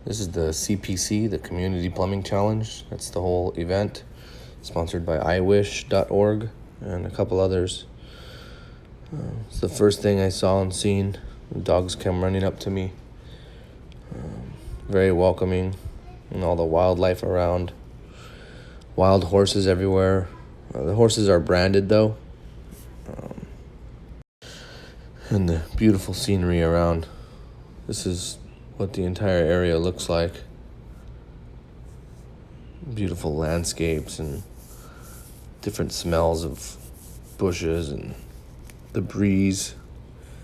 This is the CPC, the Community Plumbing Challenge. That's the whole event, sponsored by IWSH.org and a couple others. It's the first thing I saw and seen. The dogs come running up to me. Very welcoming, and all the wildlife around. Wild horses everywhere. The horses are branded though. And the beautiful scenery around. This is what the entire area looks like. Beautiful landscapes and different smells of bushes and the breeze.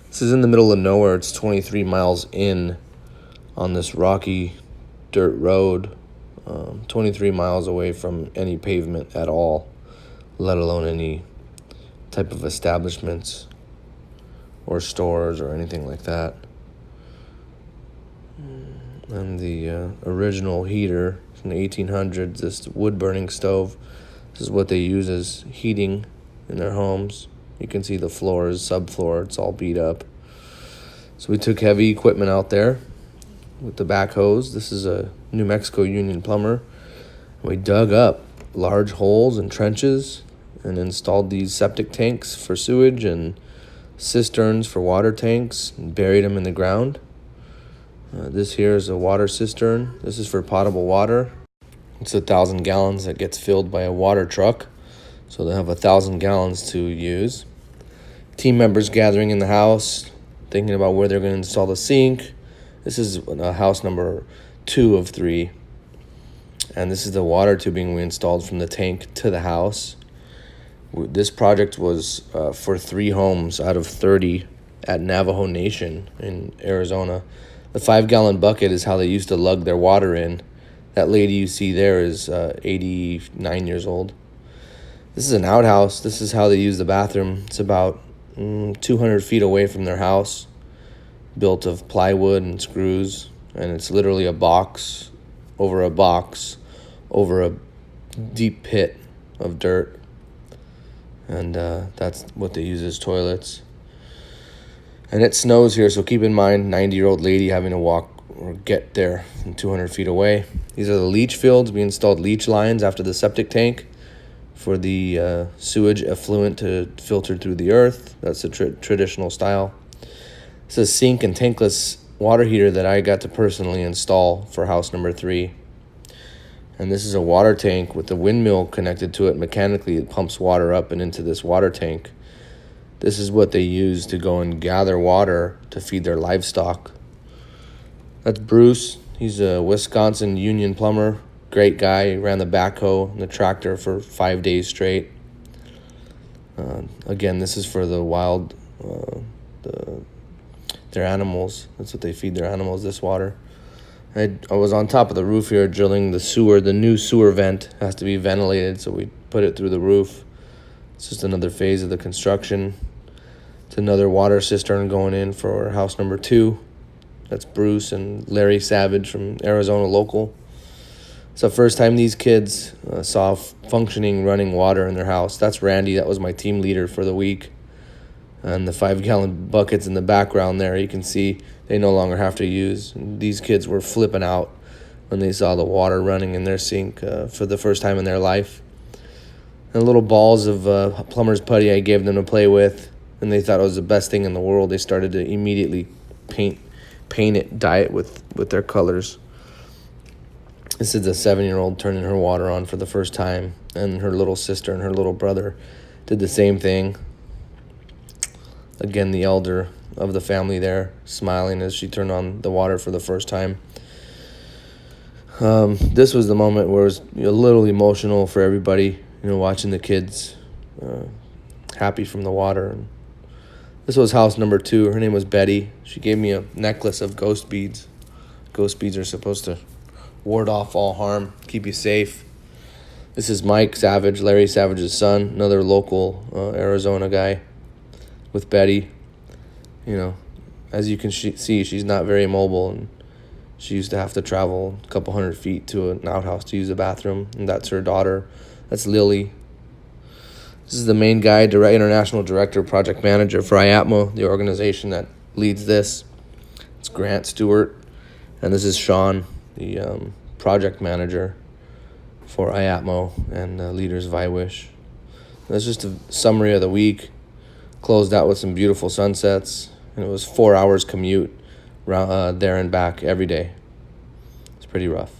This is in the middle of nowhere. It's 23 miles in on this rocky dirt road, 23 miles away from any pavement at all, let alone any type of establishments or stores or anything like that. And the original heater from the 1800s, this wood-burning stove, this is what they use as heating in their homes. You can see the floor is subfloor, it's all beat up. So we took heavy equipment out there with the backhoes. This is a New Mexico union plumber. We dug up large holes and trenches and installed these septic tanks for sewage and cisterns for water tanks and buried them in the ground. This here is a water cistern. This is for potable water. It's 1,000 gallons that gets filled by a water truck. So they have 1,000 gallons to use. Team members gathering in the house, thinking about where they're going to install the sink. This is house number 2 of 3. And this is the water tubing we installed from the tank to the house. This project was for 3 homes out of 30 at Navajo Nation in Arizona. The 5-gallon bucket is how they used to lug their water in. That lady you see there is 89 years old. This is an outhouse. This is how they use the bathroom. It's about 200 feet away from their house, built of plywood and screws, and it's literally a box over a deep pit of dirt. And that's what they use as toilets. And it snows here, so keep in mind, 90-year-old lady having to walk or get there from 200 feet away. These are the leach fields. We installed leach lines after the septic tank for the sewage effluent to filter through the earth. That's the traditional style. It's a sink and tankless water heater that I got to personally install for house number 3. And this is a water tank with a windmill connected to it. Mechanically, it pumps water up and into this water tank. This is what they use to go and gather water to feed their livestock. That's Bruce. He's a Wisconsin union plumber. Great guy. He ran the backhoe and the tractor for 5 days straight. Again, this is for the wild, their animals. That's what they feed their animals, this water. I was on top of the roof here drilling the sewer. The new sewer vent has to be ventilated, so we put it through the roof. It's just another phase of the construction. It's another water cistern going in for house number 2. That's Bruce and Larry Savage from Arizona local. It's the first time these kids saw functioning running water in their house. That's Randy. That was my team leader for the week. And the 5-gallon buckets in the background there, you can see they no longer have to use. And these kids were flipping out when they saw the water running in their sink for the first time in their life. And little balls of plumber's putty I gave them to play with, and they thought it was the best thing in the world. They started to immediately paint it, dye it with their colors. This is a 7-year-old turning her water on for the first time, and her little sister and her little brother did the same thing. Again, the elder of the family there, smiling as she turned on the water for the first time. This was the moment where it was a little emotional for everybody, watching the kids happy from the water. And this was house number 2. Her name was Betty. She gave me a necklace of ghost beads. Ghost beads are supposed to ward off all harm, keep you safe. This is Mike Savage, Larry Savage's son, another local Arizona guy with Betty. As you can see, she's not very mobile, and she used to have to travel a couple hundred feet to an outhouse to use the bathroom, and that's her daughter. That's Lily. This is the main guy, international director, project manager for IATMO, the organization that leads this. It's Grant Stewart, and this is Sean. the project manager for IATMO and leaders of IWSH. That's just a summary of the week. Closed out with some beautiful sunsets, and it was 4 hours commute there and back every day. It's pretty rough.